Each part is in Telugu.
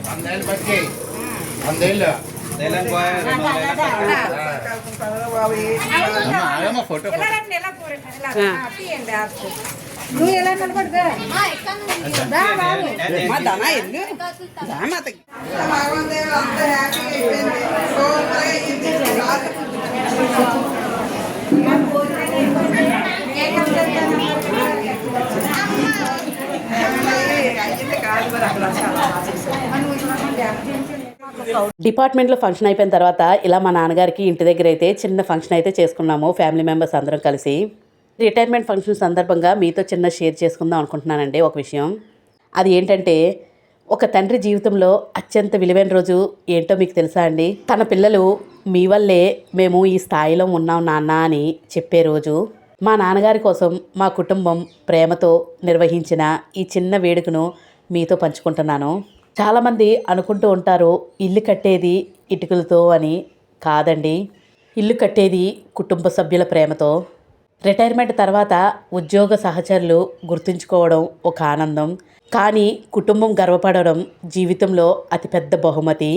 వందేళ్ళు బట్టి వందేళ్ళు ఫోటో నువ్వు ఎలా నిలబడదా డిపార్ట్మెంట్లో ఫంక్షన్ అయిపోయిన తర్వాత ఇలా మా నాన్నగారికి ఇంటి దగ్గర అయితే చిన్న ఫంక్షన్ అయితే చేసుకున్నాము ఫ్యామిలీ మెంబర్స్ అందరం కలిసి. రిటైర్మెంట్ ఫంక్షన్ సందర్భంగా మీతో చిన్న షేర్ చేసుకుందాం అనుకుంటున్నానండి ఒక విషయం. అది ఏంటంటే ఒక తండ్రి జీవితంలో అత్యంత విలువైన రోజు ఏంటో మీకు తెలుసా అండి? తన పిల్లలు మీ వల్లే మేము ఈ స్థాయిలో ఉన్నాం నాన్న అని చెప్పే రోజు. మా నాన్నగారి కోసం మా కుటుంబం ప్రేమతో నిర్వహించిన ఈ చిన్న వేడుకను మీతో పంచుకుంటున్నాను. చాలామంది అనుకుంటూ ఉంటారు ఇల్లు కట్టేది ఇటుకలతో అని. కాదండి, ఇల్లు కట్టేది కుటుంబ సభ్యుల ప్రేమతో. రిటైర్మెంట్ తర్వాత ఉద్యోగ సహచరులు గుర్తుంచుకోవడం ఒక ఆనందం, కానీ కుటుంబం గర్వపడడం జీవితంలో అతిపెద్ద బహుమతి.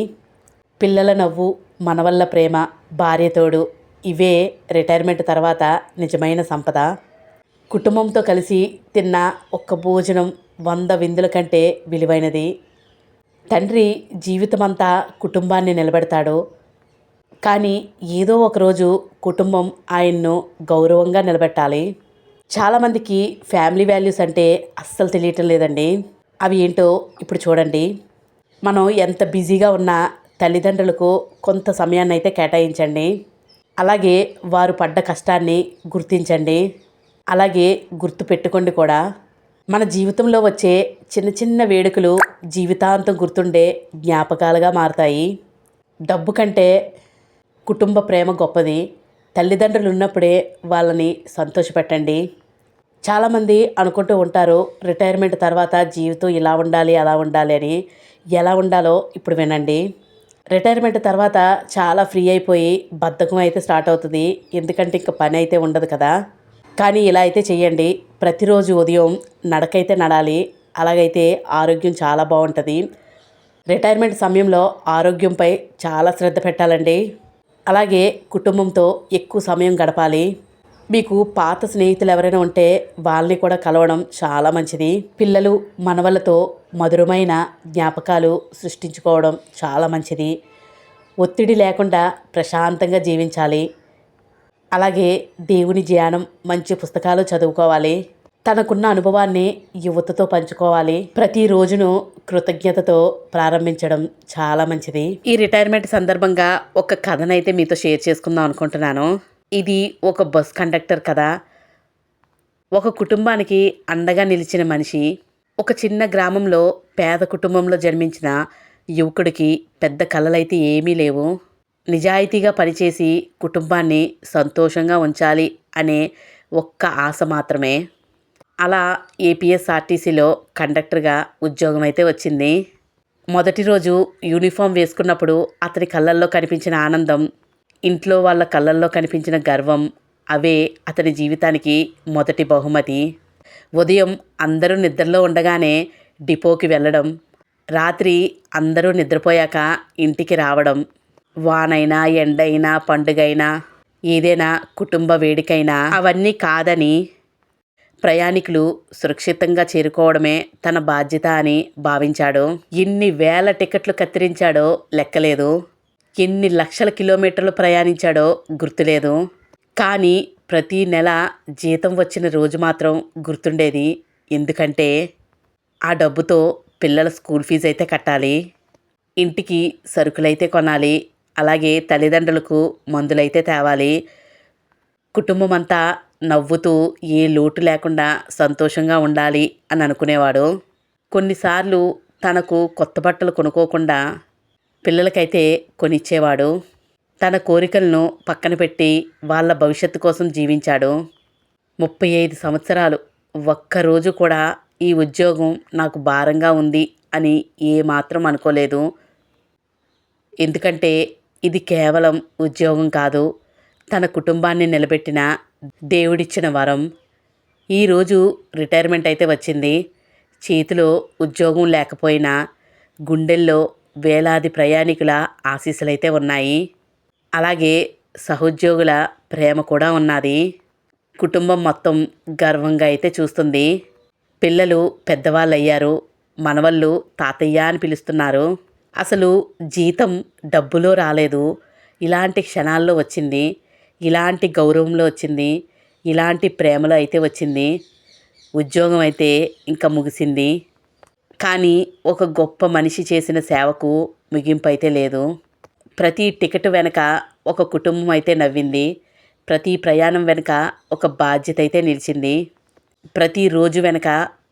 పిల్లల నవ్వు, మనవల్ల ప్రేమ, భార్య తోడు, ఇవే రిటైర్మెంట్ తర్వాత నిజమైన సంపద. కుటుంబంతో కలిసి తిన్న ఒక్క భోజనం 100 విందుల కంటే విలువైనది. తండ్రి జీవితమంతా కుటుంబాన్ని నిలబెడతాడు, కానీ ఏదో ఒకరోజు కుటుంబం ఆయన్ను గౌరవంగా నిలబెట్టాలి. చాలామందికి ఫ్యామిలీ వాల్యూస్ అంటే అస్సలు తెలియటం లేదండి. అవి ఏంటో ఇప్పుడు చూడండి. మనం ఎంత బిజీగా ఉన్నా తల్లిదండ్రులకు కొంత సమయాన్ని అయితే కేటాయించండి. అలాగే వారు పడ్డ కష్టాన్ని గుర్తించండి. అలాగే గుర్తు పెట్టుకోండి కూడా. మన జీవితంలో వచ్చే చిన్న చిన్న వేడుకలు జీవితాంతం గుర్తుండే జ్ఞాపకాలుగా మారతాయి. డబ్బు కంటే కుటుంబ ప్రేమ గొప్పది. తల్లిదండ్రులు ఉన్నప్పుడే వాళ్ళని సంతోషపెట్టండి. చాలామంది అనుకుంటూ ఉంటారు రిటైర్మెంట్ తర్వాత జీవితం ఇలా ఉండాలి అలా ఉండాలి అని. ఎలా ఉండాలో ఇప్పుడు వినండి. రిటైర్మెంట్ తర్వాత చాలా ఫ్రీ అయిపోయి బద్ధకం అయితే స్టార్ట్ అవుతుంది. ఎందుకంటే ఇంకా పని అయితే ఉండదు కదా. కానీ ఇలా అయితే చెయ్యండి. ప్రతిరోజు ఉదయం నడకైతే నడాలి. అలాగైతే ఆరోగ్యం చాలా బాగుంటుంది. రిటైర్మెంట్ సమయంలో ఆరోగ్యంపై చాలా శ్రద్ధ పెట్టాలండి. అలాగే కుటుంబంతో ఎక్కువ సమయం గడపాలి. మీకు పాత స్నేహితులు ఎవరైనా ఉంటే వాళ్ళని కూడా కలవడం చాలా మంచిది. పిల్లలు మనవలతో మధురమైన జ్ఞాపకాలు సృష్టించుకోవడం చాలా మంచిది. ఒత్తిడి లేకుండా ప్రశాంతంగా జీవించాలి. అలాగే దేవుని ధ్యానం, మంచి పుస్తకాలు చదువుకోవాలి. తనకున్న అనుభవాన్ని యువతతో పంచుకోవాలి. ప్రతి రోజును కృతజ్ఞతతో ప్రారంభించడం చాలా మంచిది. ఈ రిటైర్మెంట్ సందర్భంగా ఒక కథనైతే మీతో షేర్ చేసుకుందాం అనుకుంటున్నాను. ఇది ఒక బస్ కండక్టర్ కథ. ఒక కుటుంబానికి అండగా నిలిచిన మనిషి. ఒక చిన్న గ్రామంలో పేద కుటుంబంలో జన్మించిన యువకుడికి పెద్ద కలలైతే ఏమీ లేవు. నిజాయితీగా పనిచేసి కుటుంబాన్ని సంతోషంగా ఉంచాలి అనే ఒక్క ఆశ మాత్రమే. అలా ఏపీఎస్ఆర్టీసీలో కండక్టర్గా ఉద్యోగం అయితే వచ్చింది. మొదటి రోజు యూనిఫామ్ వేసుకున్నప్పుడు అతని కళ్ళల్లో కనిపించిన ఆనందం, ఇంట్లో వాళ్ళ కళ్ళల్లో కనిపించిన గర్వం, అవే అతని జీవితానికి మొదటి బహుమతి. ఉదయం అందరూ నిద్రలో ఉండగానే డిపోకి వెళ్ళడం, రాత్రి అందరూ నిద్రపోయాక ఇంటికి రావడం, వానైనా ఎండైనా పండుగైనా ఏదైనా కుటుంబ వేడికైనా అవన్నీ కాదని ప్రయాణికులు సురక్షితంగా చేరుకోవడమే తన బాధ్యత అని భావించాడు. ఎన్ని వేల టికెట్లు కత్తిరించాడో లెక్కలేదు. ఎన్ని లక్షల కిలోమీటర్లు ప్రయాణించాడో గుర్తులేదు. కానీ ప్రతి నెల జీతం వచ్చిన రోజు మాత్రం గుర్తుండేది. ఎందుకంటే ఆ డబ్బుతో పిల్లల స్కూల్ ఫీజు అయితే కట్టాలి, ఇంటికి సరుకులైతే కొనాలి, అలాగే తల్లిదండ్రులకు మందులైతే తేవాలి. కుటుంబం అంతా నవ్వుతూ ఏ లోటు లేకుండా సంతోషంగా ఉండాలి అని అనుకునేవాడు. కొన్నిసార్లు తనకు కొత్త బట్టలు కొనుక్కోకుండా పిల్లలకైతే కొనిచ్చేవాడు. తన కోరికలను పక్కన పెట్టి వాళ్ళ భవిష్యత్తు కోసం జీవించాడు. 35 సంవత్సరాలు ఒక్కరోజు కూడా ఈ ఉద్యోగం నాకు భారంగా ఉంది అని ఏమాత్రం అనుకోలేదు. ఎందుకంటే ఇది కేవలం ఉద్యోగం కాదు, తన కుటుంబాన్ని నిలబెట్టిన దేవుడిచ్చిన వరం. ఈరోజు రిటైర్మెంట్ అయితే వచ్చింది. చేతిలో ఉద్యోగం లేకపోయినా గుండెల్లో వేలాది ప్రయాణికుల ఆశీస్సులైతే ఉన్నాయి. అలాగే సహోద్యోగుల ప్రేమ కూడా ఉన్నది. కుటుంబం మొత్తం గర్వంగా అయితే చూస్తుంది. పిల్లలు పెద్దవాళ్ళు అయ్యారు. మనవళ్ళు తాతయ్య అని పిలుస్తున్నారు. అసలు జీతం డబ్బులో రాలేదు, ఇలాంటి క్షణాల్లో వచ్చింది, ఇలాంటి గౌరవంలో వచ్చింది, ఇలాంటి ప్రేమలో అయితే వచ్చింది. ఉద్యోగం అయితే ఇంకా ముగిసింది. కానీ ఒక గొప్ప మనిషి చేసిన సేవకు ముగింపు అయితే లేదు. ప్రతి టికెట్ వెనక ఒక కుటుంబం అయితే నవ్వింది. ప్రతి ప్రయాణం వెనుక ఒక బాధ్యత అయితే నిలిచింది. ప్రతిరోజు వెనుక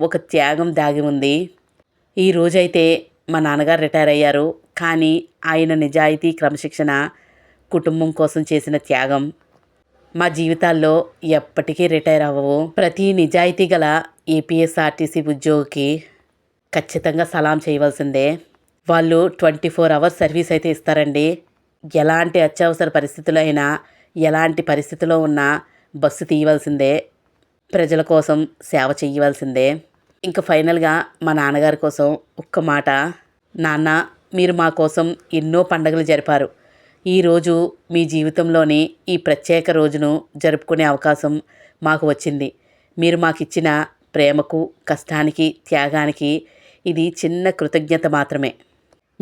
ఒక త్యాగం దాగి ఉంది. ఈ రోజైతే మా నాన్నగారు రిటైర్ అయ్యారు. కానీ ఆయన నిజాయితీ, క్రమశిక్షణ, కుటుంబం కోసం చేసిన త్యాగం మా జీవితాల్లో ఎప్పటికీ రిటైర్ అవ్వవు. ప్రతి నిజాయితీ గల ఏపీఎస్ఆర్టీసీ ఉద్యోగికి ఖచ్చితంగా సలాం చేయవలసిందే. వాళ్ళు 24 అవర్స్ సర్వీస్ అయితే ఇస్తారండి. ఎలాంటి అత్యవసర పరిస్థితుల్లో అయినా, ఎలాంటి పరిస్థితిలో ఉన్నా బస్సు తీయవలసిందే. ప్రజల కోసం సేవ చేయవలసిందే. ఇంకా ఫైనల్గా మా నాన్నగారి కోసం ఒక్క మాట. నాన్న, మీరు మా కోసం ఎన్నో పండుగలు జరిపారు. ఈరోజు మీ జీవితంలోని ఈ ప్రత్యేక రోజును జరుపుకునే అవకాశం మాకు వచ్చింది. మీరు మాకు ఇచ్చిన ప్రేమకు, కష్టానికి, త్యాగానికి ఇది చిన్న కృతజ్ఞత మాత్రమే.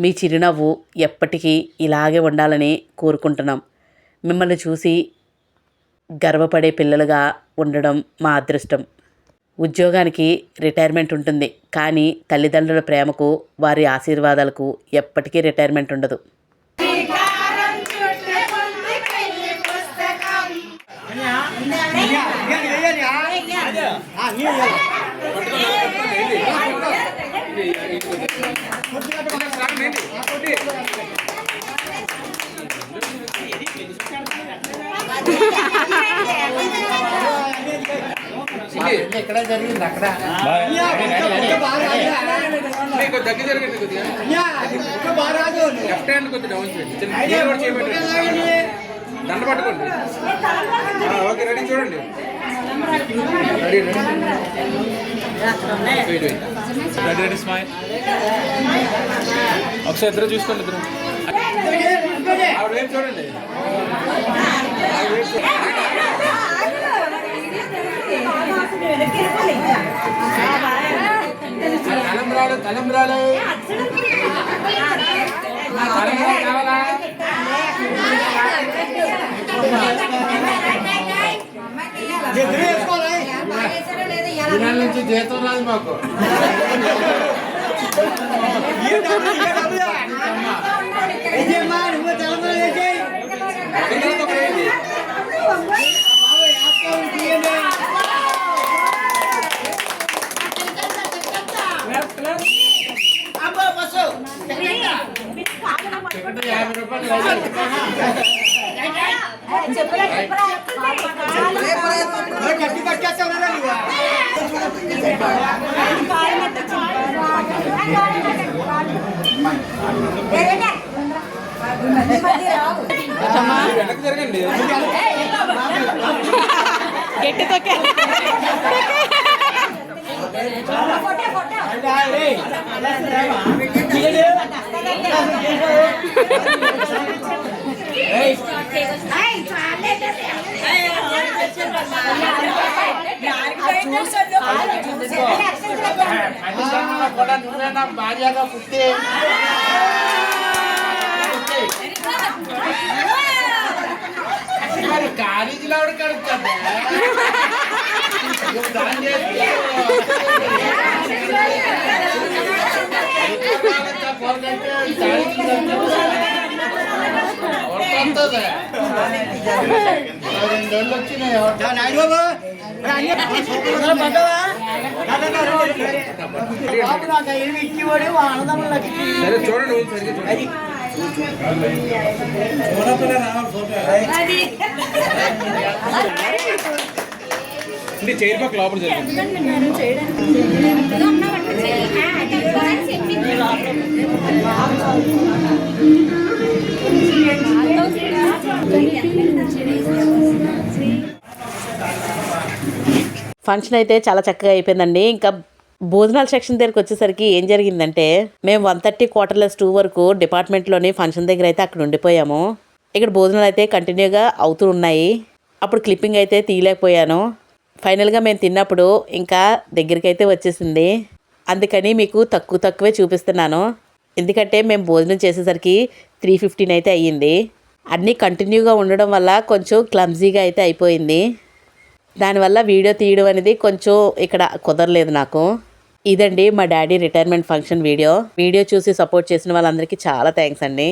మీ చిరునవ్వు ఎప్పటికీ ఇలాగే ఉండాలని కోరుకుంటున్నాం. మిమ్మల్ని చూసి గర్వపడే పిల్లలుగా ఉండడం మా అదృష్టం. ఉద్యోగానికి రిటైర్మెంట్ ఉంటుంది, కానీ తల్లిదండ్రుల ప్రేమకు, వారి ఆశీర్వాదాలకు ఎప్పటికీ రిటైర్మెంట్ ఉండదు. ఇక్కడ జరిగింది అక్కడ దగ్గర జరిగింది కొద్దిగా లెఫ్ట్ హ్యాండ్ కొద్దిగా డౌన్ చేయండి. దండ పట్టుకోండి. ఓకే, రెడీ, చూడండి. Ready ready ready smile. ఒకసారి ఇద్దరు చూసుకోండి. ఇద్దరు ఆవిడ వైపు చూడండి. తలంబ్రాలు తలంబ్రాలు కావాలా? దినాల నుంచి జీతం రాదు మాకు. గట్టి పట్టేస్తావు కదా నువ్వు. వెనక్కి జరగండి. గట్టి తొక్కే. కూడా నువ్వేనా భార్యగా పుట్టి కాలేజీలో ఆవిడ కడుగుతుంది. రెండేళ్ళు వచ్చినాయి. సరే చూడండి, సరిగ్గా చూడండి. చైర్ పక్క లోపల జరిగింది. ఫంక్షన్ అయితే చాలా చక్కగా అయిపోయిందండి. ఇంకా భోజనాల సెక్షన్ దగ్గరికి వచ్చేసరికి ఏం జరిగిందంటే మేము 1:30 quarter-2 వరకు డిపార్ట్మెంట్లోని ఫంక్షన్ దగ్గర అయితే అక్కడ ఉండిపోయాము. ఇక్కడ భోజనాలు అయితే కంటిన్యూగా అవుతూ ఉన్నాయి. అప్పుడు క్లిప్పింగ్ అయితే తీయలేకపోయాను. ఫైనల్గా మేము తిన్నప్పుడు ఇంకా దగ్గరికి అయితే వచ్చేసింది. అందుకని మీకు తక్కువే చూపిస్తున్నాను. ఎందుకంటే మేము భోజనం చేసేసరికి 3:15 అయితే అయ్యింది. అన్నీ కంటిన్యూగా ఉండడం వల్ల కొంచెం క్లమ్జీగా అయితే అయిపోయింది. దానివల్ల వీడియో తీయడం అనేది కొంచెం ఇక్కడ కుదరలేదు నాకు. ఇదండి మా డాడీ రిటైర్మెంట్ ఫంక్షన్ వీడియో చూసి సపోర్ట్ చేసిన వాళ్ళందరికీ చాలా థ్యాంక్స్ అండి.